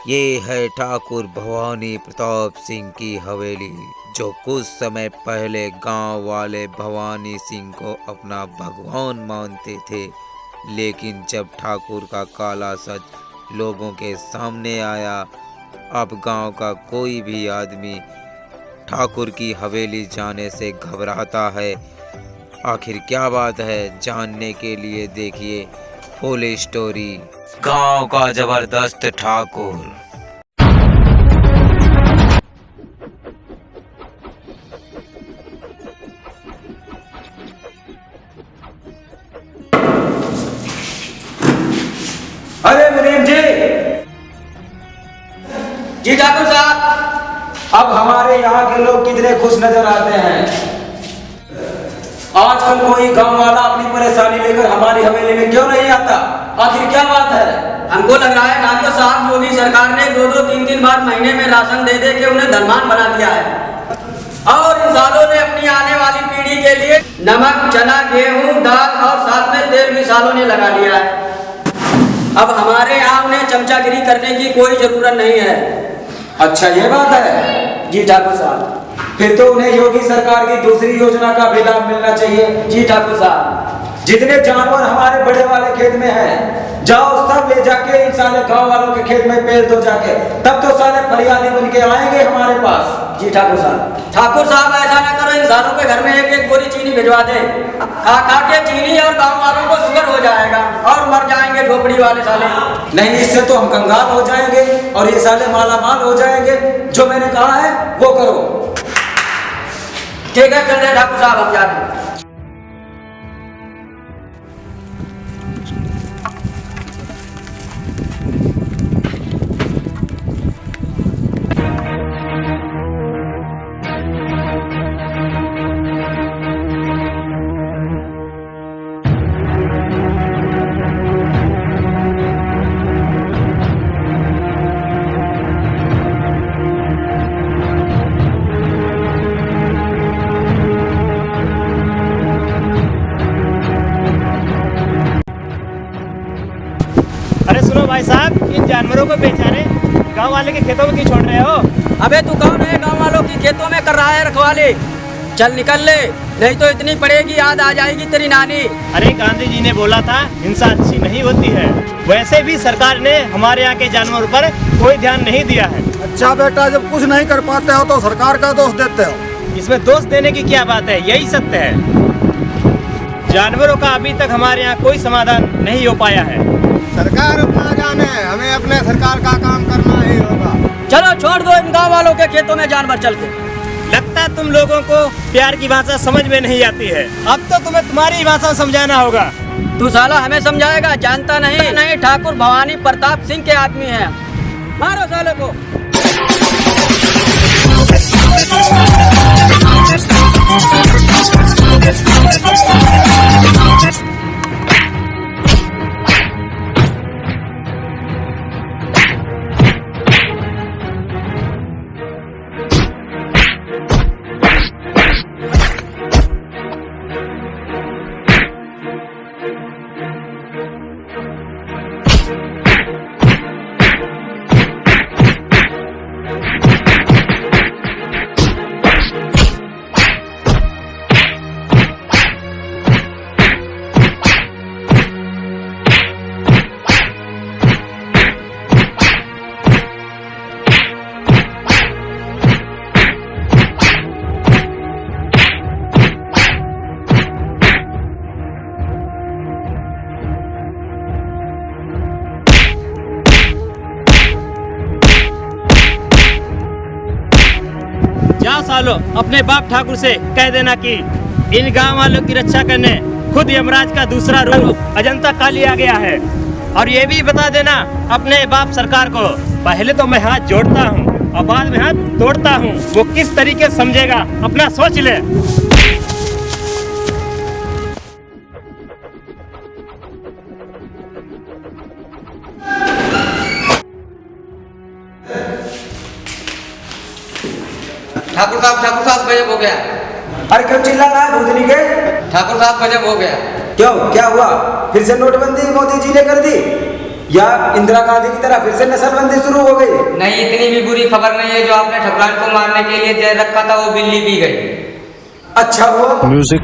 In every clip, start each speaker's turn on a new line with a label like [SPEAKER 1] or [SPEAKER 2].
[SPEAKER 1] ये है ठाकुर भवानी प्रताप सिंह की हवेली, जो कुछ समय पहले गांव वाले भवानी सिंह को अपना भगवान मानते थे। लेकिन जब ठाकुर का काला सच लोगों के सामने आया, अब गांव का कोई भी आदमी ठाकुर की हवेली जाने से घबराता है। आखिर क्या बात है, जानने के लिए देखिए फुल स्टोरी। गांव का जबरदस्त ठाकुर।
[SPEAKER 2] अरे मुनीम जी ठाकुर साहब, अब हमारे यहाँ के लोग कितने खुश नजर आते हैं। आजकल कोई गांव वाला अपनी परेशानी लेकर हमारी हवेली में क्यों नहीं आता? आखिर क्या बात है?
[SPEAKER 3] हमको लग रहा है ठाकुर साहब, योगी सरकार ने 2-2, 3-3 बार महीने में राशन दे दे के उन्हें धनवान बना दिया है। और इन सालों ने अपनी आने वाली पीढ़ी के लिए नमक, चना, गेहूं, दाल और साथ में तेल भी सालों ने लगा लिया है। अब हमारे यहाँ उन्हें चमचागिरी करने की कोई जरूरत नहीं है।
[SPEAKER 2] अच्छा ये बात है जी ठाकुर साहब, फिर तो उन्हें योगी सरकार की दूसरी योजना का भी लाभ मिलना चाहिए।
[SPEAKER 3] जी ठाकुर साहब,
[SPEAKER 2] जितने जानवर हमारे बड़े वाले खेत में हैं, जाओ सब ले जाके इन साले गांव वालों के खेत में पेल दो जाके, तब तो साले फरियादी बन के आएंगे हमारे पास।
[SPEAKER 3] जी ठाकुर साहब ऐसा ना करो, इंसानों के घर में 1-1 बोरी चीनी भिजवा दे। खा के चीनी और गाँव वालों को शुगर हो जाएगा और मर जाएंगे झोपड़ी वाले साले।
[SPEAKER 2] नहीं, इससे तो हम कंगाल हो जाएंगे और ये साले मालामाल हो जाएंगे। जो मैंने कहा है वो करो।
[SPEAKER 3] ठीक है, चल रहे ठाकुर साहब, हम जाते हैं।
[SPEAKER 4] भाई साहब, इन जानवरों को बेचारे गांव वाले के खेतों में क्यों छोड़ रहे हो?
[SPEAKER 3] अबे तू कौन है गांव वालों की खेतों में कर रहा है रखवाले? चल निकल ले, नहीं तो इतनी पड़ेगी याद आ जाएगी तेरी नानी।
[SPEAKER 4] अरे गांधी जी ने बोला था हिंसा अच्छी नहीं होती है। वैसे भी सरकार ने हमारे यहाँ के जानवरों पर कोई ध्यान नहीं दिया है।
[SPEAKER 5] अच्छा बेटा, जब कुछ नहीं कर पाते हो तो सरकार का दोष देते हो।
[SPEAKER 4] इसमें दोष देने की क्या बात है, यही सत्य है। जानवरों का अभी तक हमारे यहाँ कोई समाधान नहीं हो पाया है।
[SPEAKER 5] सरकार अपना जाने, हमें अपने सरकार का काम करना ही होगा।
[SPEAKER 3] चलो छोड़ दो इन गांव वालों के खेतों में जानवर चल के।
[SPEAKER 4] लगता है तुम लोगों को प्यार की भाषा समझ में नहीं आती है। अब तो तुम्हें तुम्हारी भाषा समझाना होगा।
[SPEAKER 3] तू साला हमें समझाएगा? जानता नहीं ठाकुर भवानी प्रताप सिंह के आदमी है। मारो साले को।
[SPEAKER 4] जा सालो, अपने बाप ठाकुर से कह देना कि इन गांव वालों की रक्षा करने खुद यमराज का दूसरा रूप अजंता काली आ गया है। और ये भी बता देना अपने बाप सरकार को, पहले तो मैं हाथ जोड़ता हूँ और बाद में हाथ तोड़ता हूँ। वो किस तरीके समझेगा अपना सोच ले।
[SPEAKER 3] ठाकुर साहब गजब हो गया।
[SPEAKER 2] अरे क्यों चिल्ला रहा है भूतनी के?
[SPEAKER 3] ठाकुर साहब गजब हो गया।
[SPEAKER 2] क्यों, क्या हुआ? फिर से नोटबंदी मोदी जी ने कर दी? या इंदिरा गांधी की तरह फिर से नस्लबंदी शुरू हो गई?
[SPEAKER 3] नहीं, इतनी भी बुरी खबर नहीं है। जो आपने ठकुराइन को मारने के लिए जेल रखा था वो बिल्ली भी गई।
[SPEAKER 2] अच्छा वो
[SPEAKER 6] म्यूजिक।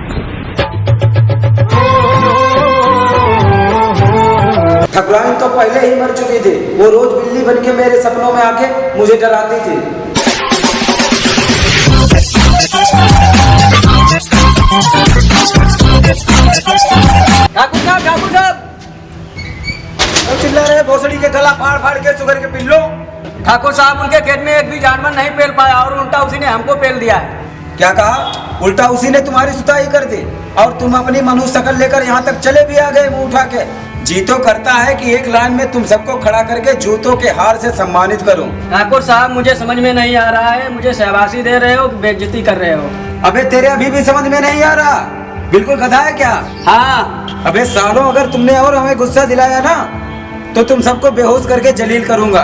[SPEAKER 2] ठकुराइन तो पहले ही मर चुकी थी। वो रोज बिल्ली बन के मेरे सपनों में आके मुझे डराती थी।
[SPEAKER 3] ठाकुर साहब
[SPEAKER 2] चिल्ला रहे भोसड़ी के गला फाड़ फाड़ के सुगर के पिल्लो।
[SPEAKER 3] ठाकुर साहब, उनके खेत में एक भी जानवर नहीं पेल पाया और उल्टा उसी ने हमको पेल दिया है।
[SPEAKER 2] क्या कहा? उल्टा उसी ने तुम्हारी सुताई कर दी और तुम अपनी मनुष्य शकल लेकर यहाँ तक चले भी आ गए मुंह उठा के। जी तो करता है कि एक लाइन में तुम सबको खड़ा करके जूतों के हार से सम्मानित करूं।
[SPEAKER 3] ठाकुर साहब, मुझे समझ में नहीं आ रहा है, मुझे शाबाशी दे रहे हो कि बेइज्जती कर रहे हो?
[SPEAKER 2] अबे तेरे अभी भी समझ में नहीं आ रहा? बिल्कुल गधा है क्या?
[SPEAKER 3] हाँ।
[SPEAKER 2] अबे सालों, अगर तुमने और हमें गुस्सा दिलाया ना तो तुम सबको बेहोश करके जलील करूंगा।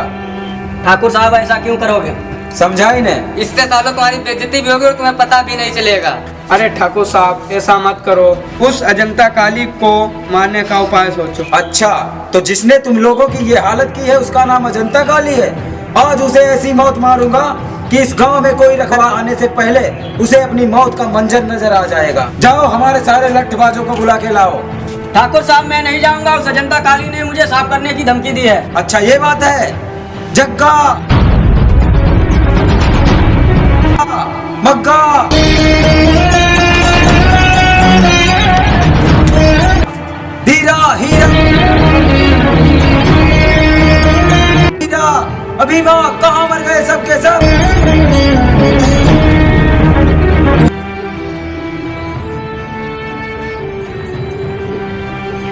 [SPEAKER 3] ठाकुर साहब, ऐसा क्यों करोगे?
[SPEAKER 2] समझा ही नहीं?
[SPEAKER 3] इससे सालों तुम्हारी बेइज्जती भी होगी और तुम्हें पता भी नहीं चलेगा।
[SPEAKER 7] अरे ठाकुर साहब, ऐसा मत करो। उस अजंता काली को मारने का उपाय सोचो।
[SPEAKER 2] अच्छा, तो जिसने तुम लोगों की ये हालत की है उसका नाम अजंता काली है। आज उसे ऐसी मौत मारूंगा कि इस गांव में कोई रखवा आने से पहले उसे अपनी मौत का मंजर नजर आ जाएगा। जाओ, हमारे सारे लट्ठबाजों को बुला के लाओ।
[SPEAKER 3] ठाकुर साहब, मैं नहीं जाऊंगा। उस अजंता काली ने मुझे साफ करने की धमकी दी है।
[SPEAKER 2] अच्छा, ये बात है। जग्गा, मग्गा, हीरा, हीरा, हीरा, अभिमा, कहाँ मर गए सब के सब?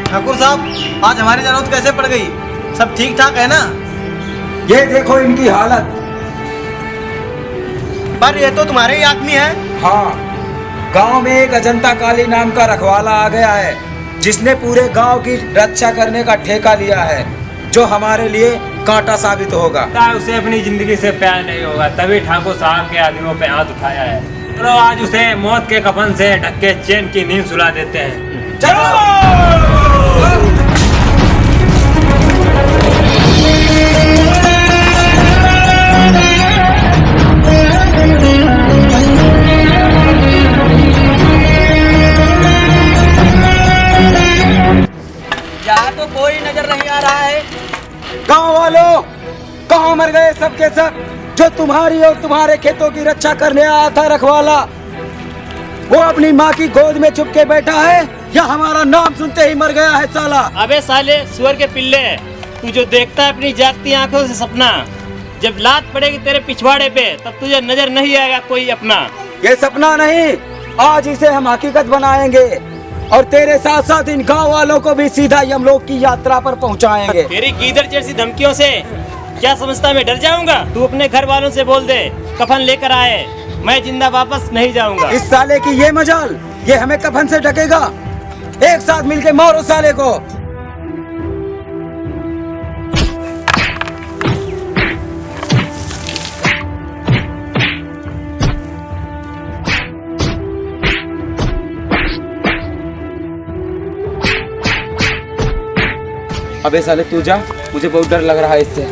[SPEAKER 7] ठाकुर साहब, आज हमारी जरूरत कैसे पड़ गई? सब ठीक ठाक है ना?
[SPEAKER 2] ये देखो इनकी हालत।
[SPEAKER 7] पर ये तो तुम्हारे ही आदमी है।
[SPEAKER 2] हाँ, गांव में एक अजंता काली नाम का रखवाला आ गया है जिसने पूरे गांव की रक्षा करने का ठेका लिया है, जो हमारे लिए कांटा साबित होगा।
[SPEAKER 4] उसे अपनी जिंदगी से प्यार नहीं होगा, तभी ठाकुर साहब के आदमियों पे हाथ उठाया है। चलो आज उसे मौत के कफन से ढक के चैन की नींद सुला देते हैं।
[SPEAKER 2] चलो।
[SPEAKER 3] यहाँ तो कोई नजर नहीं आ रहा है।
[SPEAKER 2] गांव वालों, कहाँ मर गए सब के सब? जो तुम्हारी और तुम्हारे खेतों की रक्षा करने आया था रखवाला, वो अपनी माँ की गोद में छुप के बैठा है या हमारा नाम सुनते ही मर गया है साला?
[SPEAKER 4] अबे साले सुअर के पिल्ले, तू जो देखता है अपनी जागती आंखों से सपना, जब लात पड़ेगी तेरे पिछवाड़े पे तब तुझे नजर नहीं आएगा कोई अपना।
[SPEAKER 2] ये सपना नहीं, आज इसे हम हकीकत बनाएंगे और तेरे साथ साथ इन गांव वालों को भी सीधा यमलोक की यात्रा पर पहुंचाएंगे।
[SPEAKER 4] तेरी गीदड़ जैसी धमकियों से क्या समझता मैं डर जाऊंगा? तू अपने घर वालों से बोल दे कफन लेकर आए, मैं जिंदा वापस नहीं जाऊंगा।
[SPEAKER 2] इस साले की ये मजाल, ये हमें कफन से ढकेगा। एक साथ मिलके मारो साले को। अबे साले तू जा, मुझे बहुत डर लग रहा है इससे।